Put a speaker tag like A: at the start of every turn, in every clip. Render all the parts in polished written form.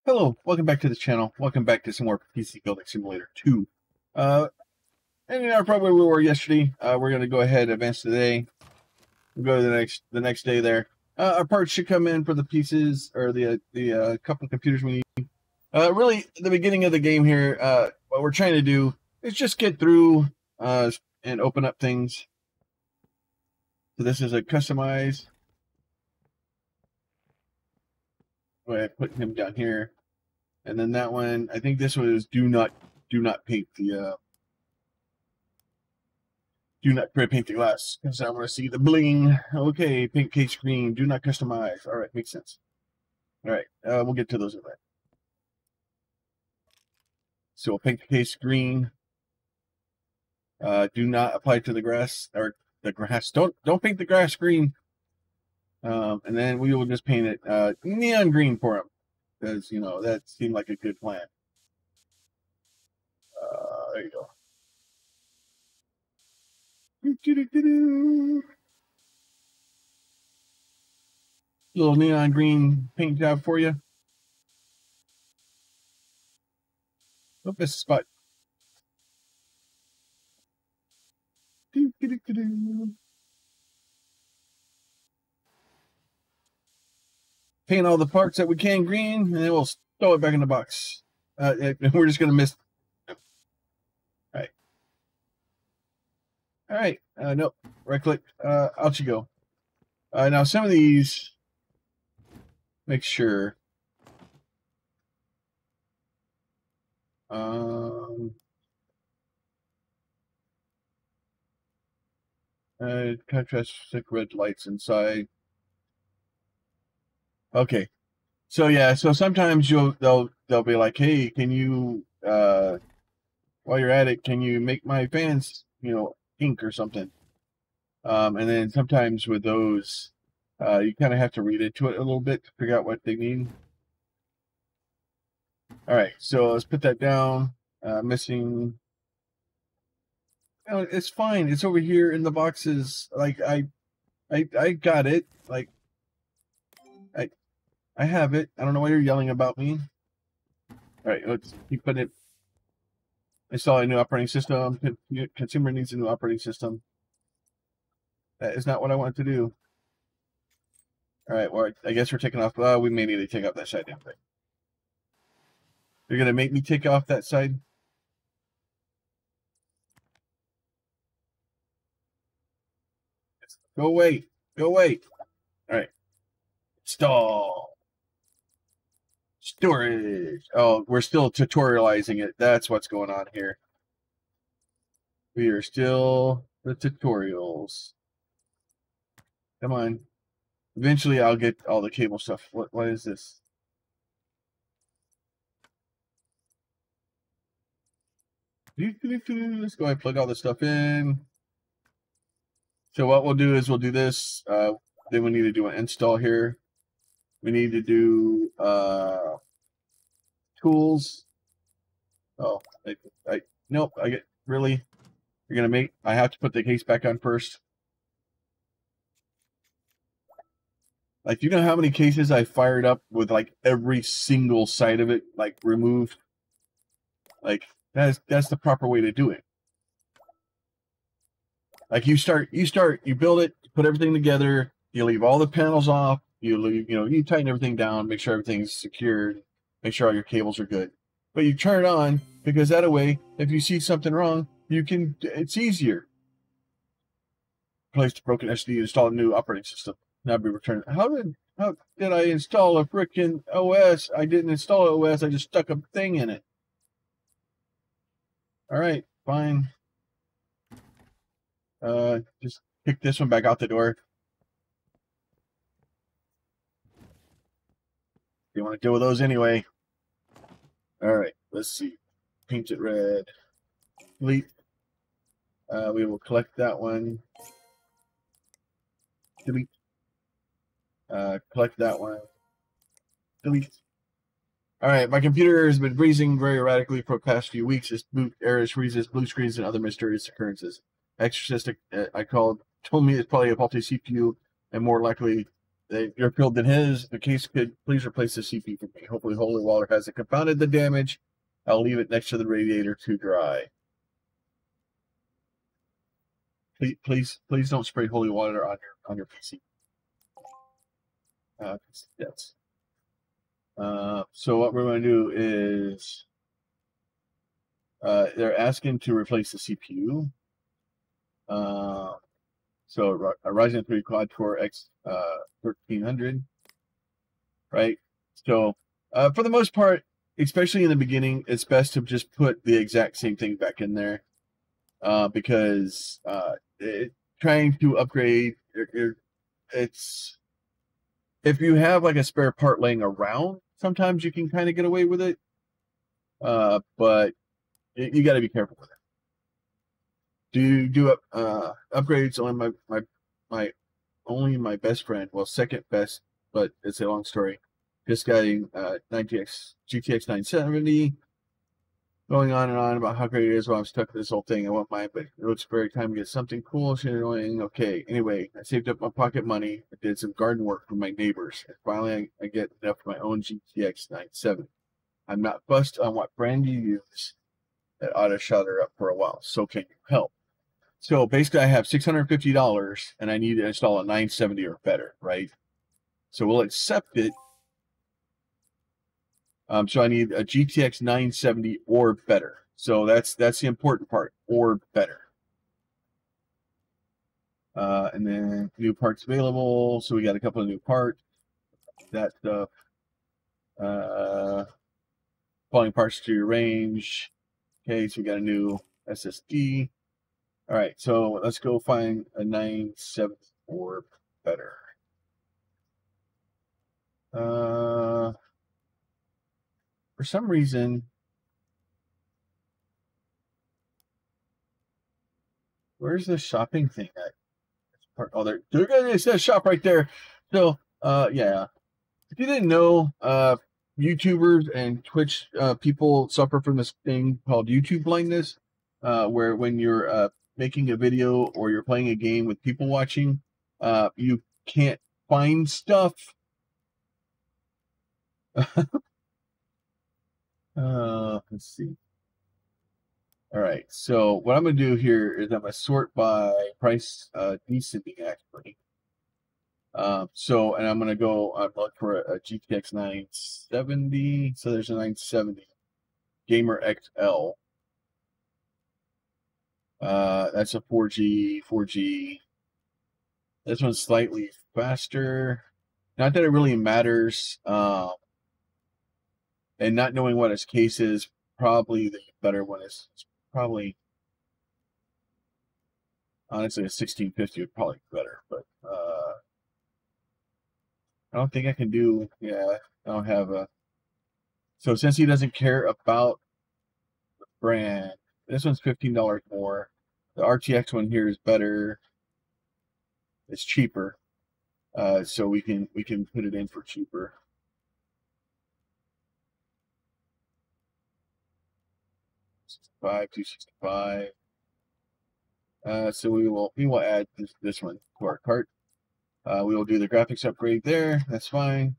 A: Hello, welcome back to the channel. Welcome back to some more PC Building Simulator 2. And you know, probably where we were yesterday. We're going to go ahead and advance today. We'll go to the next day there. Our parts should come in for the pieces, or the couple of computers we need. Really, the beginning of the game here, what we're trying to do is just get through and open up things. So this is a customize. Go ahead and put him down here. And then that one, I think this one is do not paint the paint the glass, because I want to see the bling. Okay, paint case green, do not customize. All right, makes sense. All right, we'll get to those in a minute. So we'll paint the case green. Do not apply to the grass, or the grass. Don't paint the grass green. And then we will just paint it neon green for him, because you know that seemed like a good plan. There you go. Little neon green paint job for you. Oh, this is spot. Paint all the parts that we can green, and then we'll throw it back in the box. We're just gonna miss. All right. Nope. Right click. Out you go. Now some of these, make sure. Contrastic red lights inside. Okay. So yeah. So sometimes they'll be like, hey, can you while you're at it, can you make my fans, pink or something? And then sometimes with those, you kind of have to read into it a little bit to figure out what they mean. All right, so let's put that down. Missing. It's fine. It's over here in the boxes. Like I got it. Like I have it. I don't know why you're yelling about me. All right, let's keep putting it. Install a new operating system. Consumer needs a new operating system. That is not what I wanted to do. All right, well, I guess we're taking off. We may need to take off that side down there. You're going to make me take off that side? Go away. Go away. All right. Install. Storage. Oh, we're still tutorializing it. That's what's going on here. We are still the tutorials. Come on. Eventually, I'll get all the cable stuff. What is this? Let's go ahead and plug all this stuff in. So what we'll do is we'll do this. Then we need to do an install here. We need to do tools. Oh, nope. Really? You're gonna make? I have to put the case back on first. Like, you know how many cases I fired up with like every single side of it like removed? Like that's the proper way to do it. Like you build it, you put everything together, you leave all the panels off, you tighten everything down, make sure everything's secured, make sure all your cables are good. But you turn it on because that way, if you see something wrong, it's easier. Replace the broken SD, install a new operating system. Now be returned. How did I install a frickin' OS? I didn't install an OS, I just stuck a thing in it. All right, fine. Just pick this one back out the door. You want to deal with those anyway. All right, let's see. Paint it red. Delete. We will collect that one. Delete. Collect that one. Delete. All right, my computer has been freezing very erratically for the past few weeks. Its boot errors, freezes, blue screens, and other mysterious occurrences. Exorcist told me it's probably a faulty CPU and more likely you're filled in his. If the case could please replace the CPU for me. Hopefully holy water hasn't compounded the damage. I'll leave it next to the radiator to dry. Please don't spray holy water on your PC. Yes. So what we're going to do is they're asking to replace the CPU. So a Ryzen 3 quad core X 1300, right? So for the most part, especially in the beginning, it's best to just put the exact same thing back in there because trying to upgrade, it's if you have like a spare part laying around, sometimes you can kind of get away with it, but you got to be careful with it. Do upgrades on my best friend, well, second best, but it's a long story. Just getting GTX 970, going on and on about how great it is while I'm stuck with this whole thing. I want mine, but it looks very time to get something cool. Shit annoying. Okay, anyway, I saved up my pocket money. I did some garden work for my neighbors, and finally I get enough for my own GTX 970. I'm not fussed on what brand you use. That ought to shut her up for a while. So can you help? So basically, I have $650, and I need to install a 970 or better, right? So we'll accept it. So I need a GTX 970 or better. So that's the important part, or better. And then new parts available. So we got a couple of new parts. That stuff. Falling parts to your range. Okay, so we got a new SSD. All right, so let's go find a 970 or better. For some reason, where's the shopping thing at? Oh, there. It says shop right there. So, yeah. If you didn't know, YouTubers and Twitch people suffer from this thing called YouTube blindness, where when you're making a video or you're playing a game with people watching, you can't find stuff. Let's see. All right, so what I'm going to do here is I'm going to sort by price descending, actually. And I'm going to go, I'm looking for a GTX 970. So there's a 970 Gamer XL. That's a 4G. This one's slightly faster. Not that it really matters. And not knowing what its case is, probably the better one is probably, honestly, a 1650 would probably be better. But I don't think I can do, yeah, I don't have a, so since he doesn't care about the brand, this one's $15 more. The RTX one here is better. It's cheaper. So we can put it in for cheaper. $265. So we will add this one to our cart. We will do the graphics upgrade there. That's fine.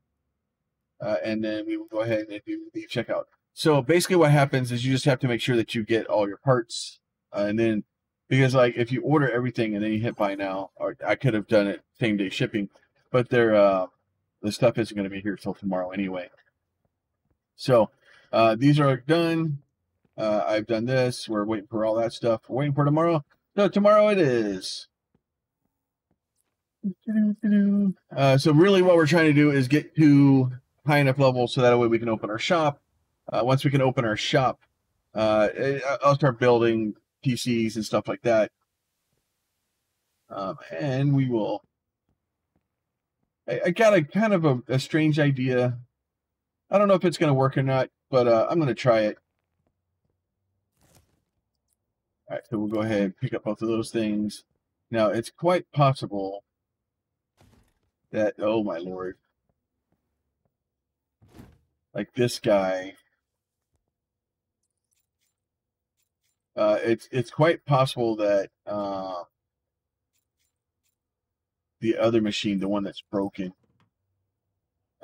A: And then we will go ahead and do the checkout. So basically what happens is you just have to make sure that you get all your parts. And then, because like if you order everything and then you hit buy now, or I could have done it same day shipping, but the stuff isn't going to be here till tomorrow anyway. So these are done. I've done this. We're waiting for all that stuff. We're waiting for tomorrow. So tomorrow it is. So really what we're trying to do is get to high enough level so that way we can open our shop. Once we can open our shop, I'll start building PCs and stuff like that. And we will. I got a kind of a strange idea. I don't know if it's going to work or not, but I'm going to try it. All right, so we'll go ahead and pick up both of those things. Now, it's quite possible that, oh my lord, like this guy, it's quite possible that the other machine, the one that's broken,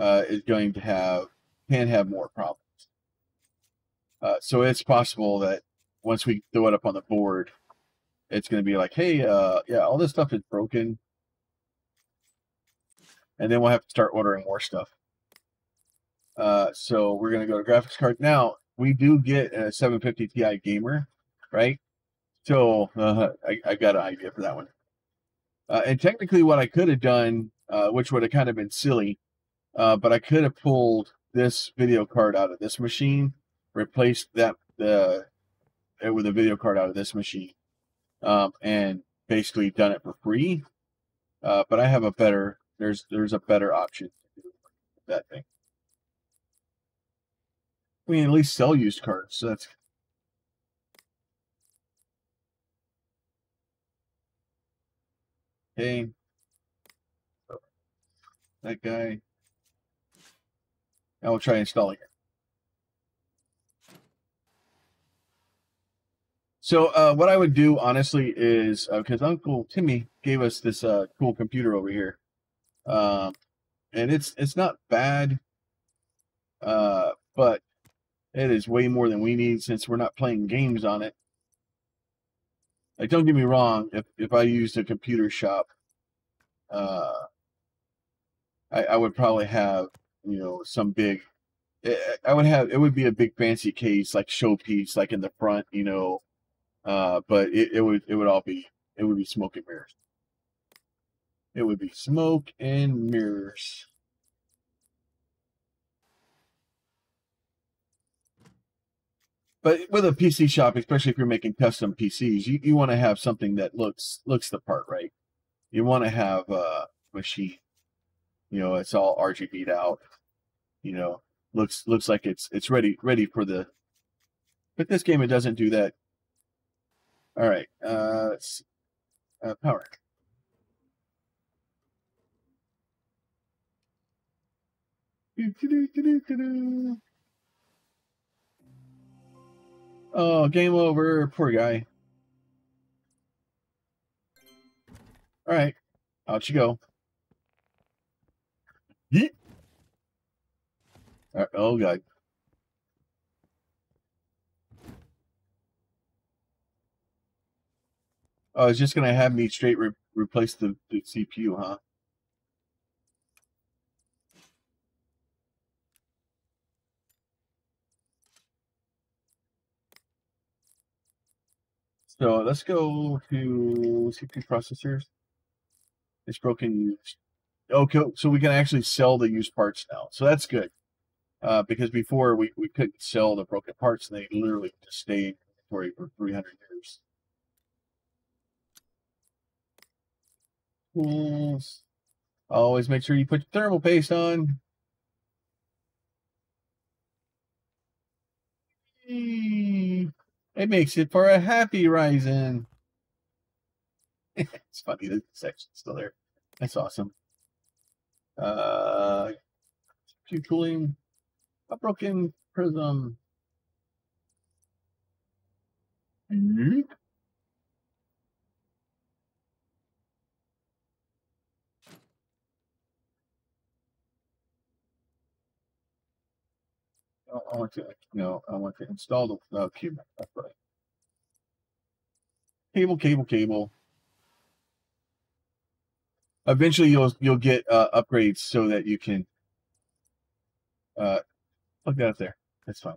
A: is going to can have more problems. So it's possible that once we throw it up on the board, it's going to be like, hey, yeah, all this stuff is broken. And then we'll have to start ordering more stuff. So we're going to go to graphics card. Now, we do get a 750 Ti gamer, right? So I got an idea for that one. And technically what I could have done, which would have kind of been silly, but I could have pulled this video card out of this machine, replaced that with a video card out of this machine, and basically done it for free. But I have a better, there's a better option to do with that thing. We can at least sell used cards, so that's okay. So that guy. I will try installing it. So what I would do, honestly, is because Uncle Timmy gave us this cool computer over here, and it's not bad, but it is way more than we need since we're not playing games on it. Like, don't get me wrong, if I used a computer shop, I would probably have, you know, some big. It would be a big fancy case, like showpiece, like in the front, you know. But it would be smoke and mirrors. It would be smoke and mirrors. But with a PC shop, especially if you're making custom PCs, you want to have something that looks the part, right? You want to have a machine, you know, it's all RGB'd out, you know, looks like it's ready for the. But this game, it doesn't do that. All right, let's see. Power. Oh, game over. Poor guy. All right, out you go. Yeet. Right, oh, God. Oh, it's just going to have me straight replace the CPU, huh? So let's go to CPU processors. It's broken used. Okay, so we can actually sell the used parts now. So that's good. Because before we couldn't sell the broken parts, and they literally just stayed in inventory for 300 years. Tools. Always make sure you put your thermal paste on. It makes it for a happy rising. It's funny that the section's still there. That's awesome. Cooling. A broken prism. I want to, I want to install the cube. That's right. Cable. Eventually, you'll get upgrades so that you can plug that up there. That's fine.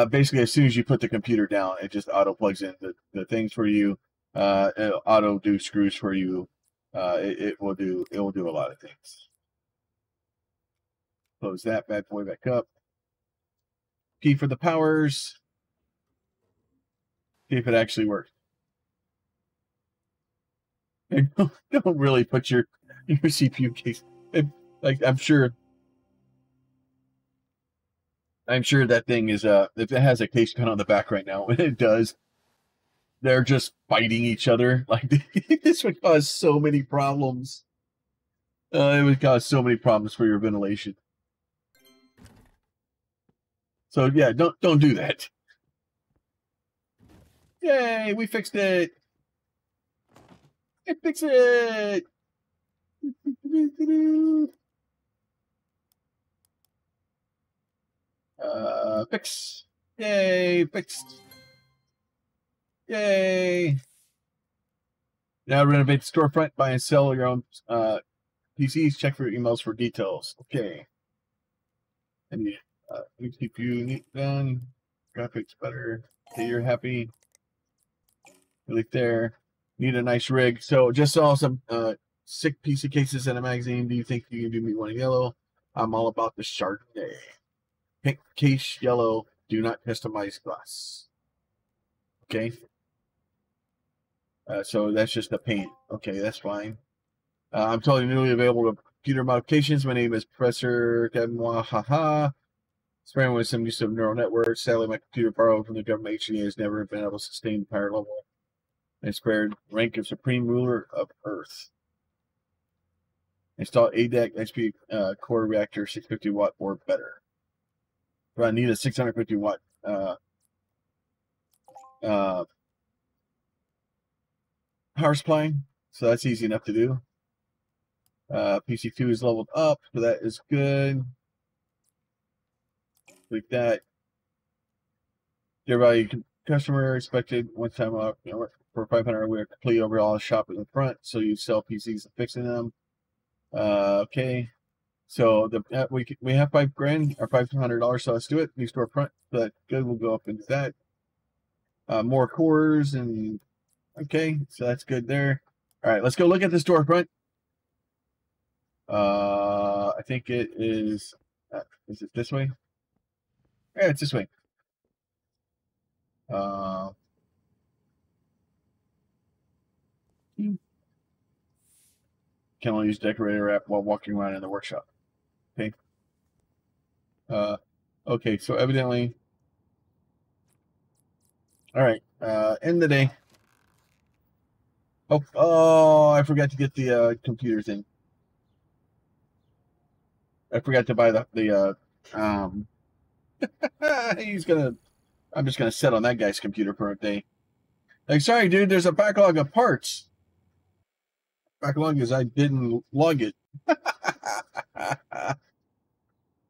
A: Basically, as soon as you put the computer down, it just auto plugs in the things for you. It'll auto do screws for you. It will do a lot of things. Close that bad boy back up. P for the powers. See if it actually works. And don't really put your CPU case. Like I'm sure that thing is if it has a case cut on the back right now, when it does, they're just fighting each other. Like this would cause so many problems. It would cause so many problems for your ventilation. So yeah, don't do that. Yay, we fixed it. Fix it. Fix. Yay, fixed. Yay. Now renovate the storefront, buy and sell your own PCs. Check for your emails for details. Okay. And CPU neat done. Graphics better. Okay, you're happy. Click there. Need a nice rig. So just saw some sick PC cases in a magazine. Do you think you can do me one in yellow? I'm all about the Chardonnay. Pink case yellow. Do not customize glass. Okay. So that's just a paint. Okay, that's fine. I'm totally newly available to computer modifications. My name is Professor Kadmoa. Haha. Sparing with some use of neural networks. Sadly, my computer borrowed from the government agency has never been able to sustain the higher level. And spared rank of supreme ruler of Earth. Install ADAC XP core reactor 650 watt or better. But I need a 650 watt power supply, so that's easy enough to do. PC2 is leveled up, so that is good. Click that. Dear value customer, expected one time off. For 500, we're complete overall shop in the front, so you sell PCs and fixing them. Okay, so we have $5,000 or $500, so let's do it. New storefront, but good. We'll go up into that. More cores and okay, so that's good there. All right, let's go look at the storefront. I think it is. Is it this way? Yeah, it's this way. Can only use decorator app while walking around in the workshop. Okay. Okay, so evidently. All right. End the day. Oh, I forgot to get the computer thing. I forgot to buy the I'm just gonna sit on that guy's computer for a day. Like, sorry, dude, there's a backlog of parts. Backlog is I didn't log it. All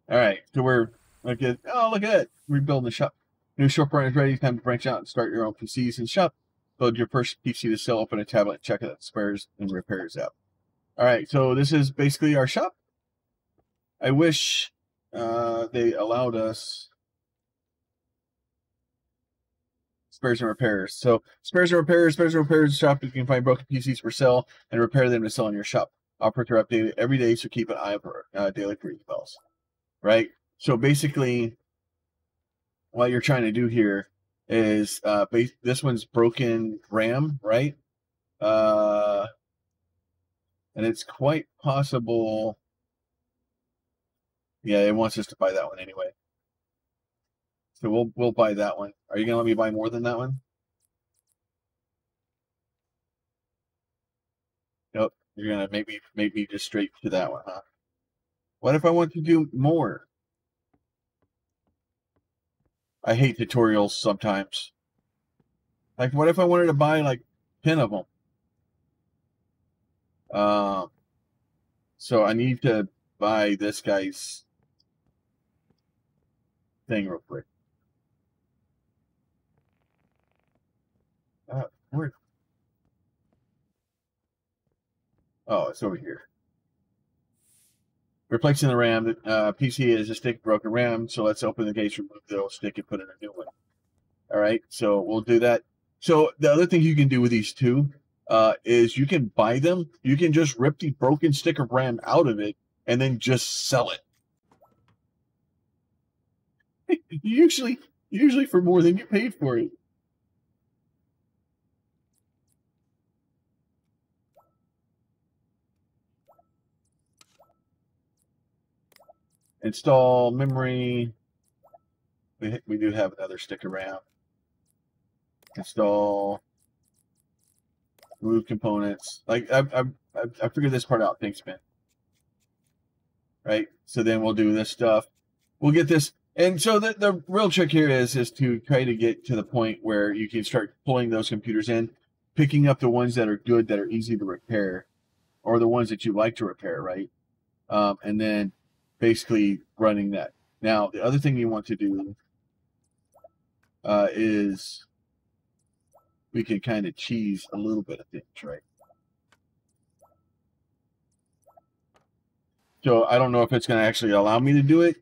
A: right, so we're look at it. Rebuilding the shop. New storefront is ready. Time to branch out and start your own PCs and shop. Build your first PC to sell. Open a tablet and check out Spares and Repairs app. All right, so this is basically our shop. I wish they allowed us Spares and Repairs. So Spares and Repairs shop. You can find broken PCs for sale and repair them to sell in your shop. Offers are updated every day, so keep an eye out for daily for emails. Right. So basically, what you're trying to do here is this one's broken RAM, right? And it's quite possible. Yeah, it wants us to buy that one anyway. So we'll buy that one. Are you gonna let me buy more than that one? Nope. You're gonna make me just straight to that one, huh? What if I want to do more? I hate tutorials sometimes. Like, what if I wanted to buy like 10 of them? So I need to buy this guy's thing real quick. Where? Oh, it's over here. Replacing the RAM. The PC is a stick broken RAM, so let's open the case, remove the old stick, and put in a new one. All right, so we'll do that. So the other thing you can do with these two is you can buy them. You can just rip the broken stick of RAM out of it and then just sell it. usually for more than you paid for it. Install memory. We do have another stick of RAM. Install. Remove components. Like I figured this part out. Thanks, man. Right. So then we'll do this stuff. We'll get this. And so the real trick here is to try to get to the point where you can start pulling those computers in, picking up the ones that are good, that are easy to repair, or the ones that you like to repair, right? And then basically running that. Now, the other thing you want to do is we can kind of cheese a little bit of things, right? So I don't know if it's going to actually allow me to do it.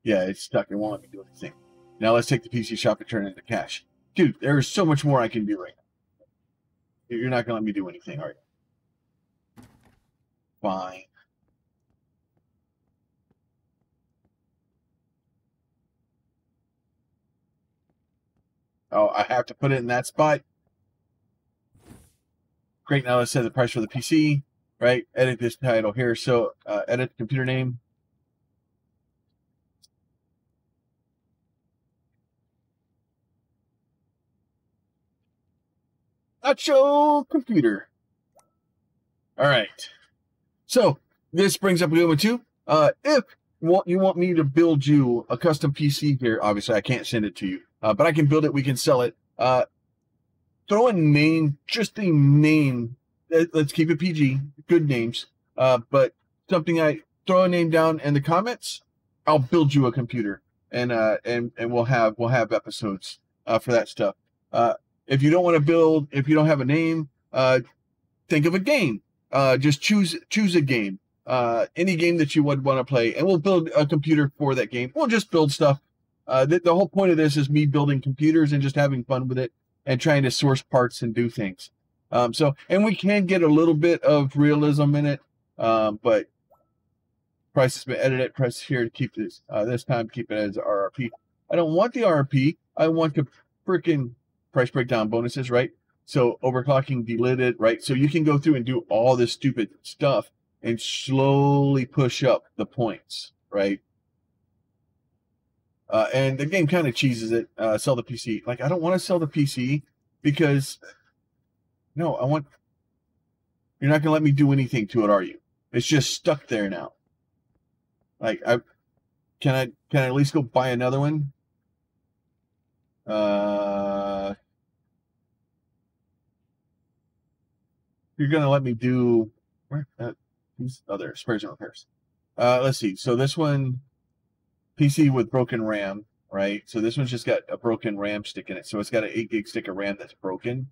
A: Yeah, it's stuck. It won't let me do anything. Now let's take the PC shop and turn it into cash. Dude, there's so much more I can do right now. You're not going to let me do anything, are you? Fine. Oh, I have to put it in that spot. Great. Now let's set the price for the PC, right? Edit this title here. So edit computer name. Nacho computer. All right. So this brings up a good one too. If you want me to build you a custom PC here, obviously I can't send it to you, but I can build it. We can sell it. Throw a name, just a name. Let's keep it PG. Good names. But something I throw a name down in the comments. I'll build you a computer, and we'll have episodes for that stuff. If you don't want to build, if you don't have a name, think of a game. Just choose a game. Any game that you would want to play, and we'll build a computer for that game. We'll just build stuff. The whole point of this is me building computers and just having fun with it and trying to source parts and do things. And we can get a little bit of realism in it, but price has been edited. Press here to keep this. This time, keep it as RRP. I don't want the RRP. I want the freaking price breakdown bonuses, right? So overclocking, deleted, right? So you can go through and do all this stupid stuff and slowly push up the points, right? And the game kind of cheeses it. Sell the PC. Like, I don't want to sell the PC because, no, I want... You're not going to let me do anything to it, are you? It's just stuck there now. Like, can I at least go buy another one? You're going to let me do... Where? These other spares and repairs. Let's see. So this one... PC with broken RAM, right? So this one's just got a broken RAM stick in it. So it's got an 8 gig stick of RAM that's broken.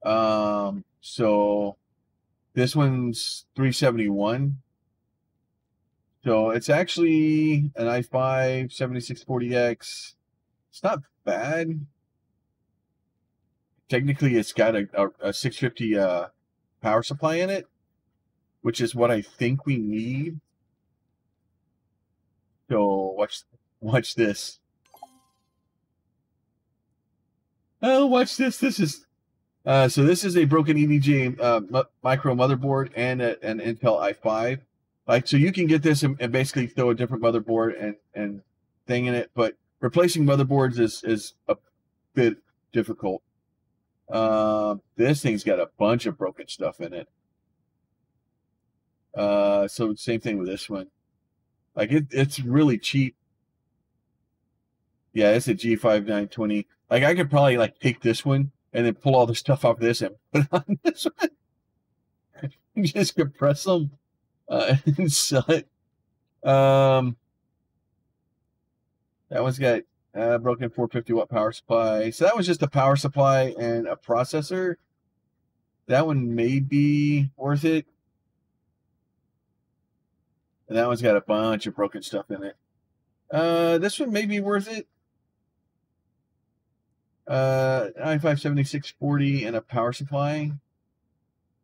A: So this one's 371. So it's actually an i5 7640X. It's not bad. Technically, it's got a 650 power supply in it, which is what I think we need. So watch this. Oh, watch this. This is so this is a broken EVGA micro motherboard and an Intel i5. Like, so you can get this and basically throw a different motherboard and thing in it, but replacing motherboards is a bit difficult. This thing's got a bunch of broken stuff in it. So same thing with this one. Like, it's really cheap. Yeah, it's a G5 920. Like, I could probably, like, take this one and then pull all the stuff off this and put it on this one. You just compress them and sell it. That one's got broken 450-watt power supply. So that was just a power supply and a processor. That one may be worth it. And that one's got a bunch of broken stuff in it. This one may be worth it. i5 7640 and a power supply.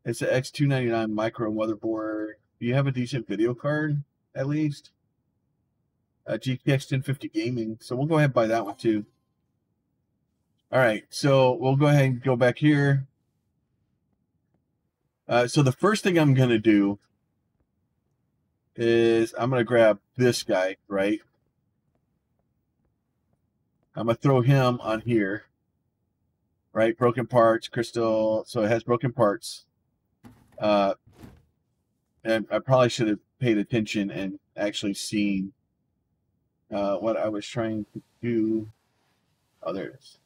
A: It's an X299 micro motherboard. Do you have a decent video card, at least? GTX 1050 gaming. So we'll go ahead and buy that one, too. All right, so we'll go ahead and go back here. So the first thing I'm going to do is I'm going to grab this guy, right? I'm going to throw him on here, right? Broken parts, crystal. So it has broken parts. And I probably should have paid attention and actually seen what I was trying to do. Oh, there it is.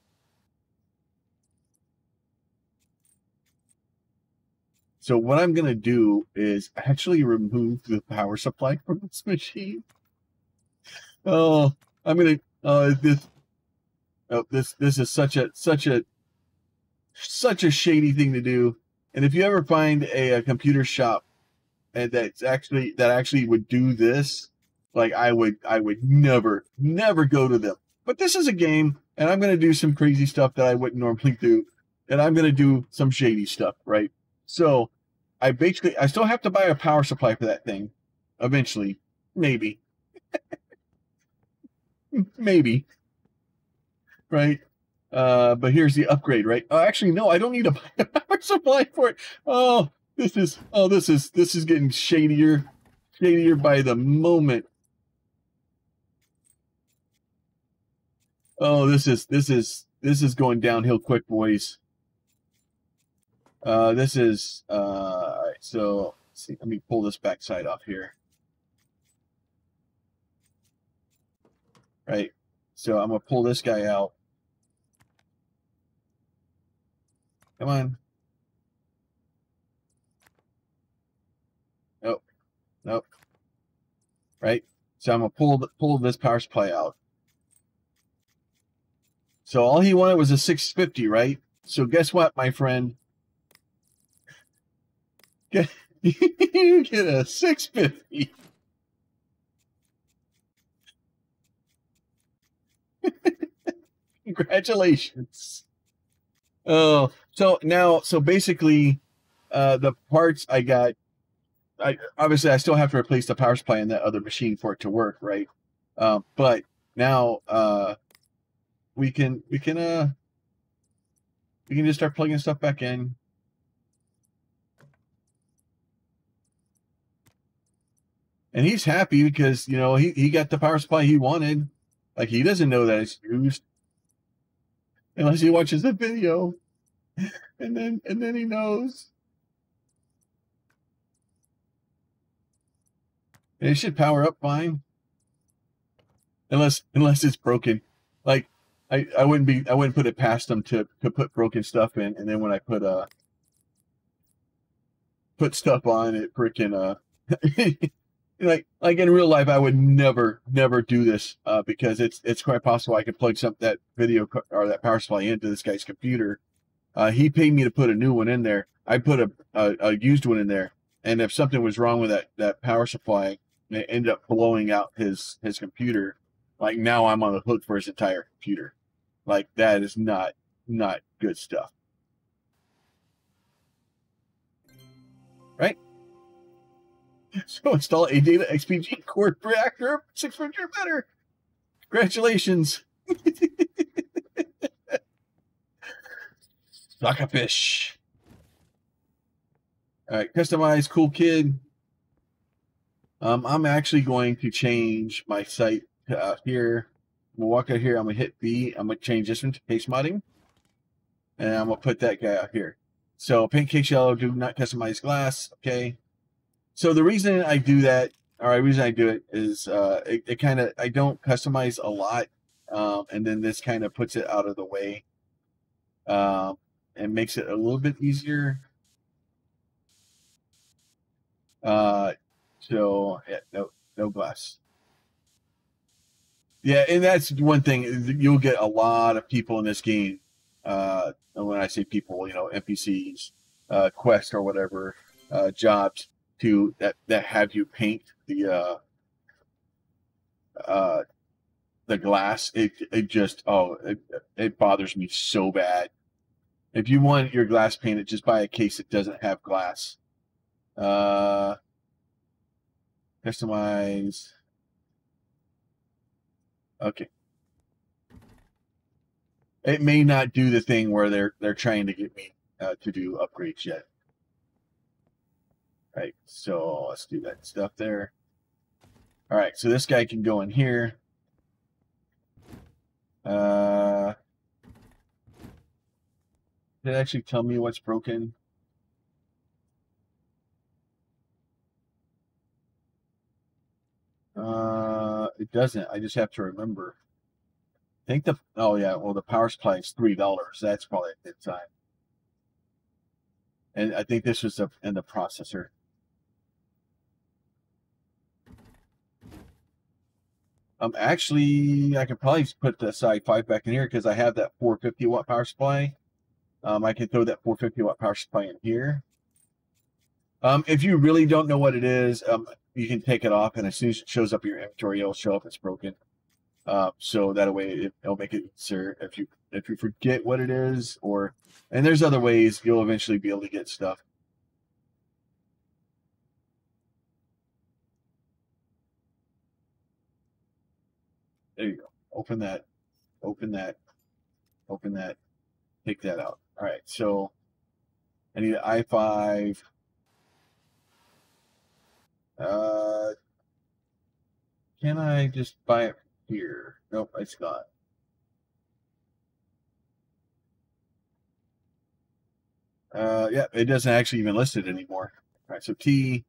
A: So what I'm going to do is actually remove the power supply from this machine. Oh, I'm gonna. This. Oh, this is such a shady thing to do. And if you ever find a computer shop and that actually would do this, like I would never go to them. But this is a game, and I'm gonna do some crazy stuff that I wouldn't normally do, and I'm gonna do some shady stuff, right? So I still have to buy a power supply for that thing, eventually, maybe, maybe, right? But here's the upgrade, right? Oh, actually, no, I don't need to buy a power supply for it. Oh, this is getting shadier by the moment. Oh, this is going downhill quick, boys. This is all right. So let's see, let me pull this backside off here. Right. So I'm gonna pull this guy out. Come on. Nope. Nope. Right. So I'm gonna pull this power supply out. So all he wanted was a 650, right? So guess what, my friend? You get a 650. Congratulations. Oh, so basically, the parts I got, obviously I still have to replace the power supply in that other machine for it to work, right? But now we can just start plugging stuff back in. And he's happy because, you know, he got the power supply he wanted. Like, he doesn't know that it's used unless he watches the video, and then he knows. And it should power up fine, unless it's broken. Like, I wouldn't put it past them to put broken stuff in, and then when I put stuff on it, freaking like in real life, I would never do this, because it's quite possible I could plug that video or that power supply into this guy's computer. He paid me to put a new one in there. I put a used one in there, and if something was wrong with that power supply, and it ended up blowing out his computer, like, now I'm on the hook for his entire computer. Like, that is not good stuff, right? So install a data XPG core reactor 600 or better. Congratulations. Suck a fish. All right, customize cool kid. I'm actually going to change my site to here. I'm gonna walk out here. I'm gonna hit B. I'm gonna change this one to case modding, and I'm gonna put that guy out here. So paint case yellow. Do not customize glass. Okay. So the reason I do that, or the reason I do it, is it kind of, I don't customize a lot, and then this kind of puts it out of the way, and makes it a little bit easier. So yeah, no glass. Yeah, and that's one thing. You'll get a lot of people in this game. And when I say people, you know, NPCs, quests or whatever, jobs that have you paint the glass. It just it bothers me so bad. If you want your glass painted, just buy a case that doesn't have glass. Customize. Okay. It may not do the thing where they're trying to get me to do upgrades yet. Right, so let's do that stuff there. All right, so this guy can go in here. Did it actually tell me what's broken? It doesn't. I just have to remember. I think oh yeah, well, the power supply is $3. That's probably a good time. And I think this was in the processor. Actually, I could probably put the i5 back in here because I have that 450 watt power supply. I can throw that 450 watt power supply in here. If you really don't know what it is, you can take it off, and as soon as it shows up in your inventory, it'll show up it's broken. So that way it'll make it easier if you forget what it is, and there's other ways you'll eventually be able to get stuff. There you go. Open that, open that, open that, take that out. All right, so I need an i5. Can I just buy it here? Nope, it's gone. Yeah, it doesn't actually even list it anymore. All right, so T,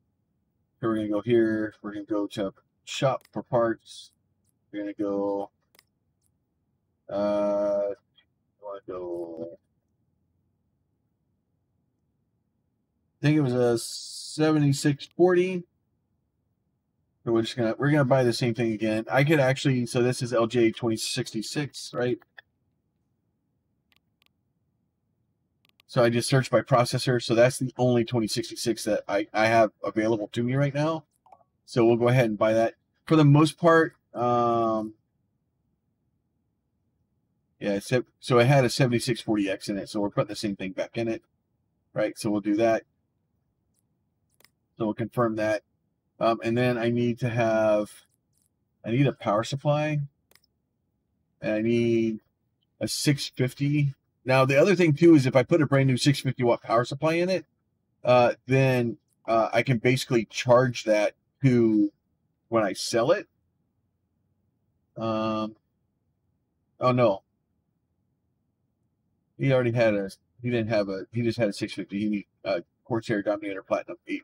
A: so we're gonna go here. We're gonna go to shop for parts. We're gonna go. I want to go. I think it was a 7640. So we're gonna buy the same thing again. I could actually, so this is LJ 2066, right? So I just searched by processor. So that's the only 2066 that I have available to me right now. So we'll go ahead and buy that. For the most part, yeah, so it had a 7640X in it. So we're putting the same thing back in it, right? So we'll do that. So we'll confirm that. And then I need a power supply. And I need a 650. Now, the other thing, too, is if I put a brand new 650 watt power supply in it, then I can basically charge that to when I sell it. Oh, no. He already had he just had a 650. He needs a Corsair Dominator Platinum 8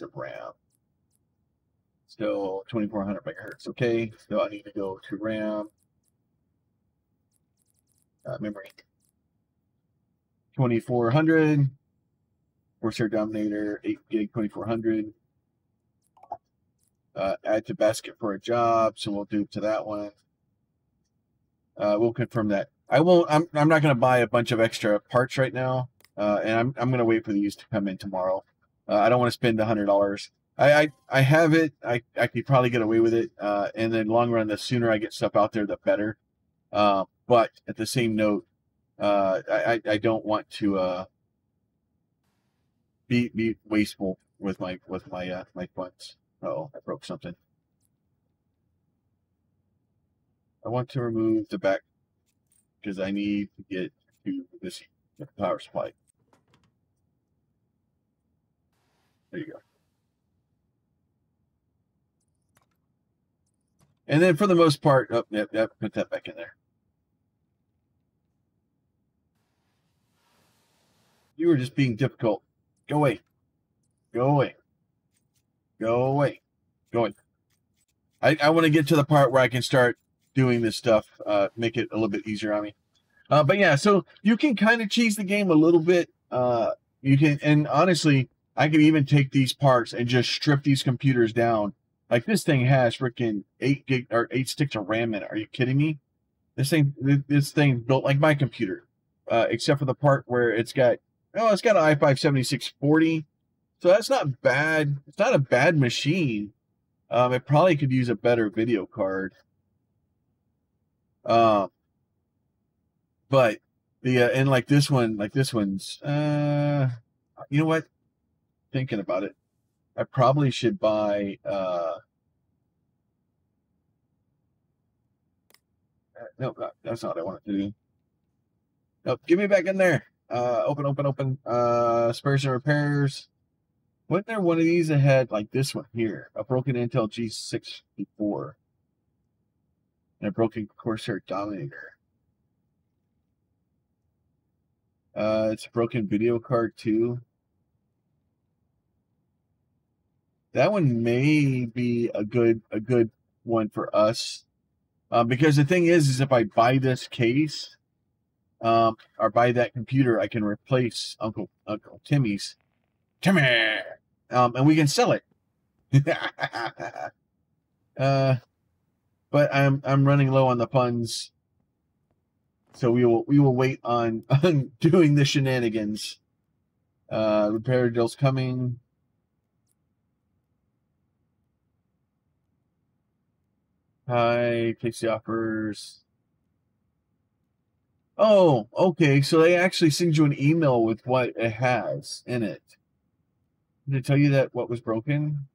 A: of RAM. Still 2400 megahertz. Okay, so I need to go to RAM. Memory. 2400. Corsair Dominator 8 gig 2400. Add to basket for a job, so we'll do to that one. We'll confirm that. I'm not going to buy a bunch of extra parts right now, and I'm going to wait for these to come in tomorrow. I don't want to spend $100. I have it. I could probably get away with it, and then long run, the sooner I get stuff out there, the better. But at the same note, I don't want to be wasteful with my funds. Oh, I broke something. I want to remove the back because I need to get to this power supply. There you go. And then for the most part, oh, yep, put that back in there. You were just being difficult. Go away. Go away. Go away. Go away. I want to get to the part where I can start doing this stuff, make it a little bit easier on me. But yeah, so you can kind of cheese the game a little bit. You can, and honestly, I can even take these parts and just strip these computers down. Like this thing has freaking 8 gig or 8 sticks of RAM in it. Are you kidding me? This thing built like my computer, except for the part where it's got an i5 7640. So that's not bad. It's not a bad machine. It probably could use a better video card. But and like this one's, you know what? Thinking about it, I probably should buy, no, that's not what I wanted to do. No, get me back in there. Open. Spares and repairs. Wasn't there one of these that had like this one here, a broken Intel G654 and a broken Corsair Dominator? It's a broken video card too. That one may be a good one for us, because the thing is if I buy this case, or buy that computer, I can replace Uncle Timmy's, and we can sell it. But but I'm running low on the funds, so we will wait on doing the shenanigans. Repair deals coming. Hi, takes the offers. Oh, okay. So they actually send you an email with what it has in it. Did it tell you that what was broken?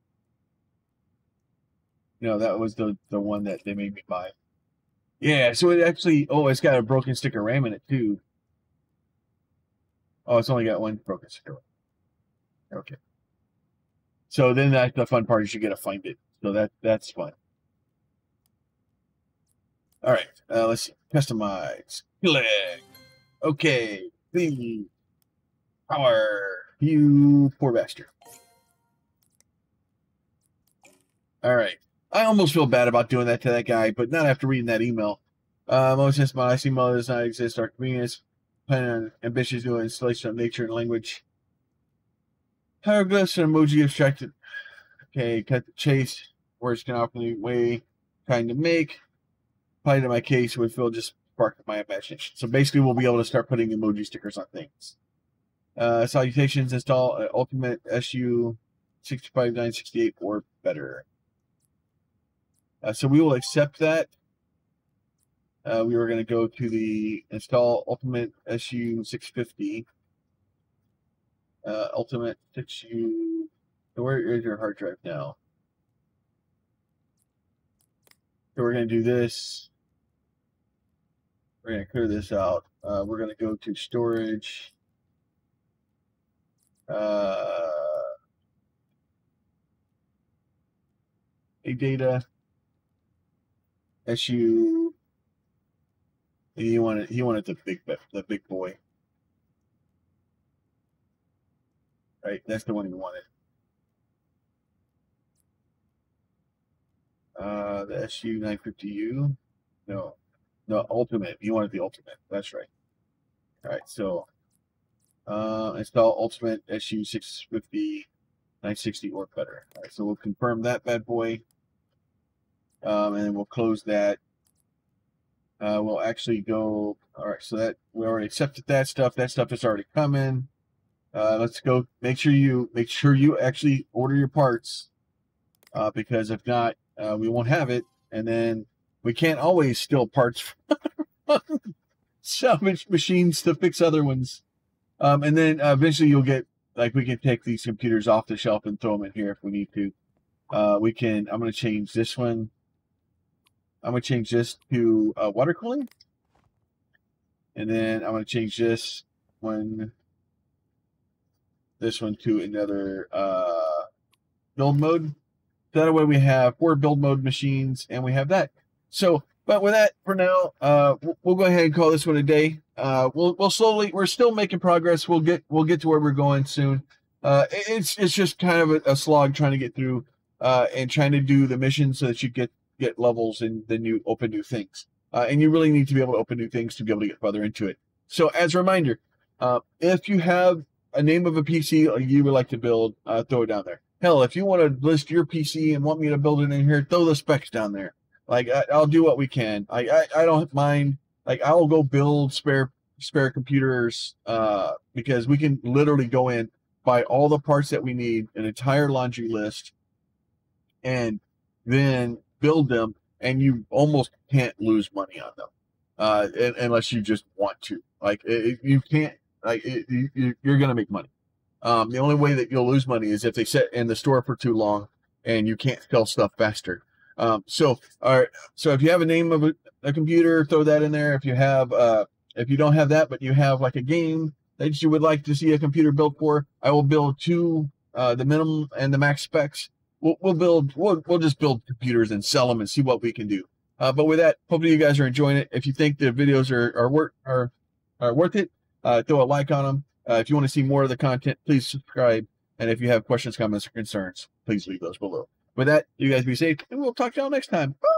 A: No, that was the one that they made me buy. Yeah, so it actually, oh, it's got a broken sticker RAM in it too. Oh, it's only got one broken sticker RAM. Okay. So then that's the fun part is you get to find it. So that's fun. All right, let's see. Customize. Click. Okay. The power. You poor bastard. All right. I almost feel bad about doing that to that guy, but not after reading that email. Most my last email does not exist. Our convenience, planning on ambitious new installation of nature and language. Hieroglyphs and emoji abstracted. Okay, cut the chase. Words can often be way kind to make. Apply to my case would feel just spark my imagination. So basically, we'll be able to start putting emoji stickers on things. Salutations. Install Ultimate SU 65968 or better. So we will accept that. We were going to go to the install Ultimate SU 650. Ultimate 6U. Where is your hard drive now? So we're going to do this. We're going to clear this out. We're going to go to storage. A data. SU. He wanted the big boy. Right, that's the one he wanted. The SU 950U. No, Ultimate. You wanted the Ultimate. That's right. All right, so install Ultimate SU 650 960 or better. All right, so we'll confirm that bad boy, and then we'll close that. We'll actually go. All right, so that we already accepted that stuff. That stuff is already coming. Let's go. Make sure you actually order your parts, because if not, we won't have it, and then we can't always steal parts from salvage machines to fix other ones. And then eventually you'll get, like, we can take these computers off the shelf and throw them in here if we need to. We can. I'm going to change this one. I'm going to change this to water cooling, and then I'm going to change this one to another build mode. So that way we have 4 build mode machines, and we have that. So, but with that, for now, we'll go ahead and call this one a day. We'll slowly. We're still making progress. We'll get to where we're going soon. It's just kind of a slog trying to get through and trying to do the mission so that you get levels and then you open new things. And you really need to be able to open new things to be able to get further into it. So as a reminder, if you have a name of a PC you would like to build, throw it down there. Hell, if you want to list your PC and want me to build it in here, throw the specs down there. Like, I'll do what we can. I don't mind. Like, I will go build spare computers, because we can literally go in, buy all the parts that we need, an entire laundry list, and then build them, and you almost can't lose money on them, unless you just want to. Like, you can't. Like, you're gonna make money. The only way that you'll lose money is if they sit in the store for too long and you can't sell stuff faster. So if you have a name of a computer, throw that in there. If you have, if you don't have that, but you have like a game that you would like to see a computer built for, I will build 2, the minimum and the max specs. We'll just build computers and sell them and see what we can do. But with that, hopefully you guys are enjoying it. If you think the videos are worth it, throw a like on them. If you want to see more of the content, please subscribe. And if you have questions, comments, or concerns, please leave those below. With that, you guys be safe, and we'll talk to y'all next time. Bye.